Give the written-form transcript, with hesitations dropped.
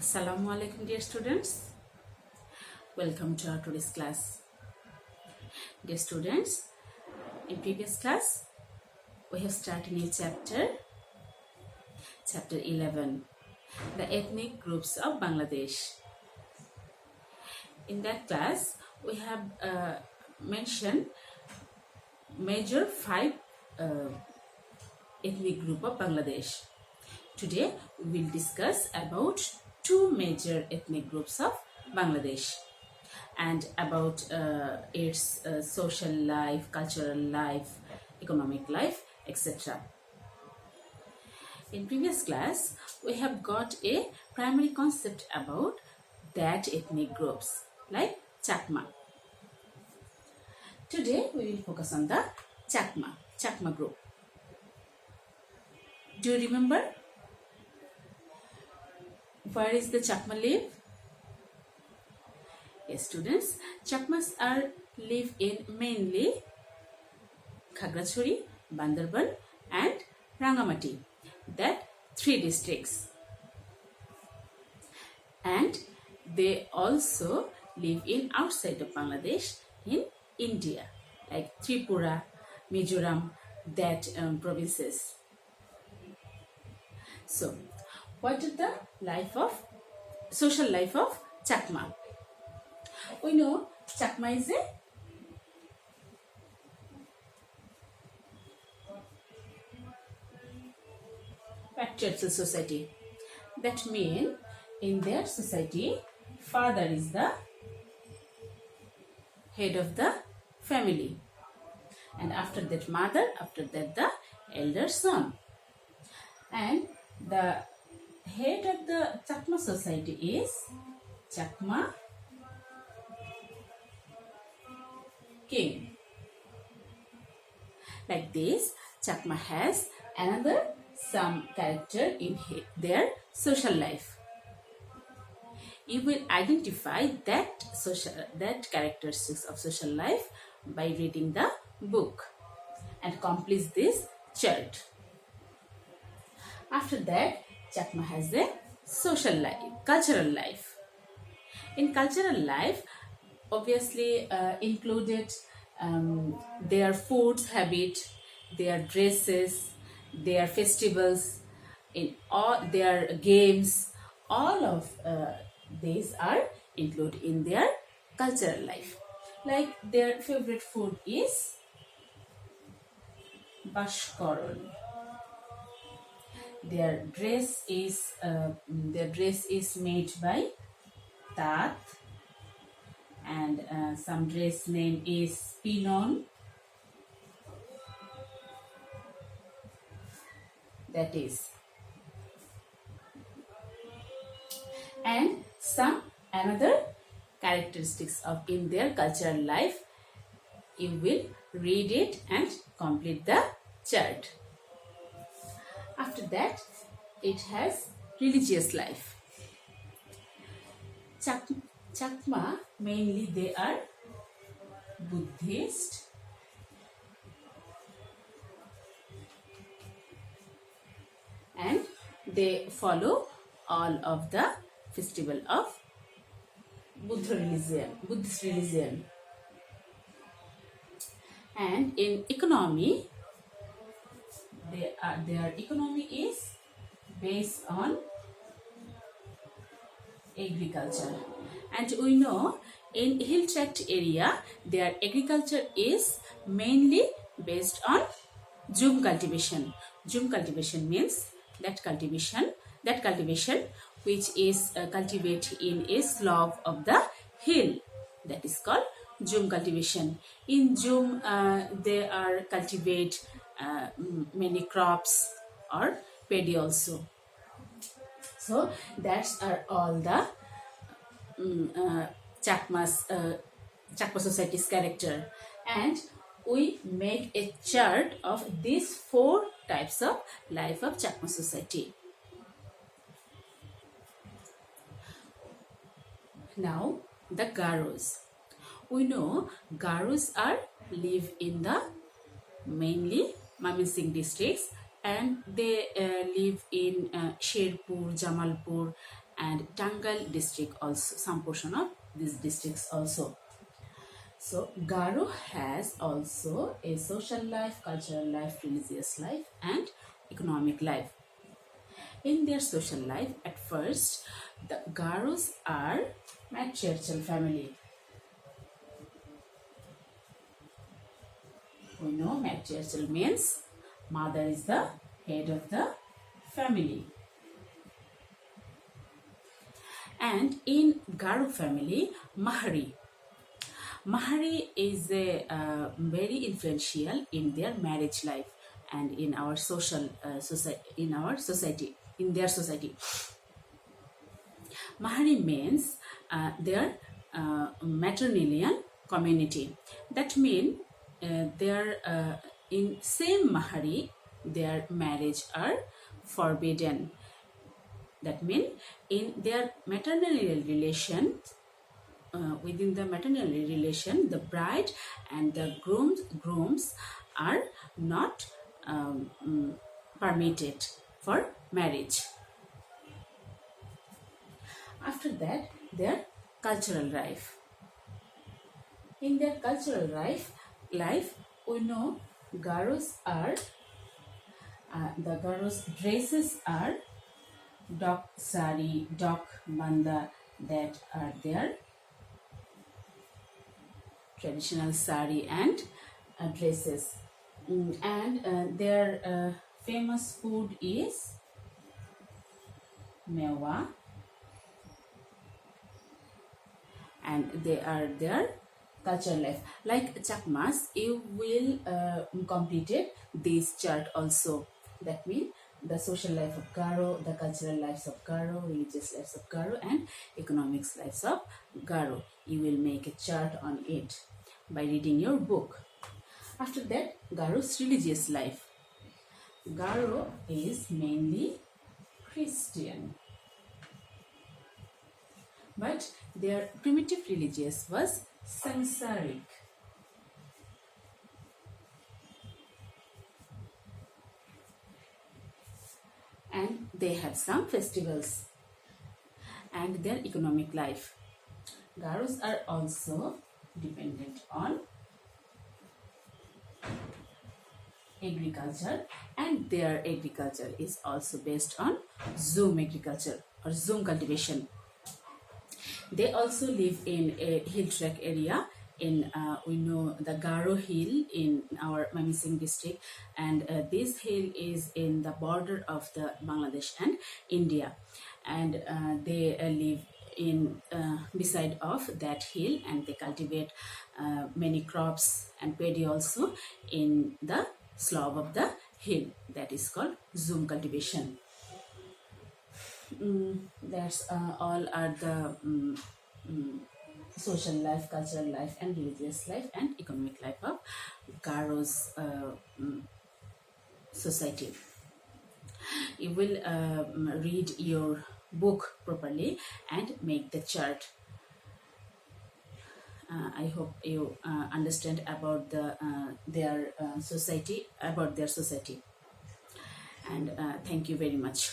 Assalamu alaikum, dear students. Welcome to our today's class. Dear students, in previous class, we have started a new chapter 11, the ethnic groups of Bangladesh. In that class, we have mentioned major 5 ethnic group of Bangladesh. Today, we will discuss about 2 major ethnic groups of Bangladesh and about its social life, cultural life, economic life, etc. In previous class, we have got a primary concept about that ethnic groups like Chakma. Today, we will focus on the Chakma group. Do you remember? Where is the Chakma live? Yes, students, Chakmas live in mainly Khagrachuri, Bandarban and Rangamati, that 3 districts. And they also live in outside of Bangladesh in India, like Tripura, Mizoram, that provinces. So, what is the social life of Chakma? We know Chakma is a patriarchal society. That means in their society, father is the head of the family, and after that mother, after that the elder son. And the head of the Chakma society is Chakma king. Like this, Chakma has some character in their social life. You will identify that characteristics of social life by reading the book and complete this chart. After that, Chakma has a social life, cultural life. In cultural life, obviously included their food habit, their dresses, their festivals, in all their games. All of these are included in their cultural life. Like their favorite food is bashkoron. Their dress is made by tat, and some dress name is pinon. That is, and some another characteristics of in their cultural life. You will read it and complete the chart. After that, it has religious life. Chakma, mainly they are Buddhist, and they follow all of the festival of Buddhist religion. And in economy, their economy is based on agriculture. And we know in hill tract area, their agriculture is mainly based on jhum cultivation. Jhum cultivation means that cultivation which is cultivated in a slope of the hill, that is called jhum cultivation. In jhum, they are cultivate many crops or paddy also. So that's are all the Chakma society's character, and we make a chart of these 4 types of life of Chakma society. Now the Garos. We know Garos live in the mainly Mymensingh districts, and they live in Sherpur, Jamalpur and Tangal district also, some portion of these districts also. So Garo has also a social life, cultural life, religious life and economic life. In their social life, at first, the Garos are matriarchal family. We know matriarchal means mother is the head of the family. And in Garo family, Mahari is very influential in their marriage life and in our society, in their society. Mahari means their matrilineal community. That means in same Mahari, their marriage are forbidden. That means in their maternal relation, within the maternal relation, the bride and the grooms are not permitted for marriage. After that, their cultural life. In their cultural life, we know Garos are the Garos dresses are dok sari, dok banda, that are their traditional sari and dresses. And their famous food is mewa, and they are their cultural life. Like Chakmas, you will completed this chart also. That means the social life of Garo, the cultural lives of Garo, religious lives of Garo, and economics lives of Garo. You will make a chart on it by reading your book. After that, Garo's religious life. Garo is mainly Christian, but their primitive religious was Sansaric. And they have some festivals. And their economic life. Garos are also dependent on agriculture, and their agriculture is also based on zoom agriculture or zoom cultivation. They also live in a hill track area in we know the Garo hill in our Mamising district, and this hill is in the border of the Bangladesh and India, and they live in beside of that hill, and they cultivate many crops and paddy also in the slope of the hill. That is called zoom cultivation. That's all are the social life, cultural life and religious life and economic life of Garo's society. You will read your book properly and make the chart. I hope you understand about their society, and thank you very much.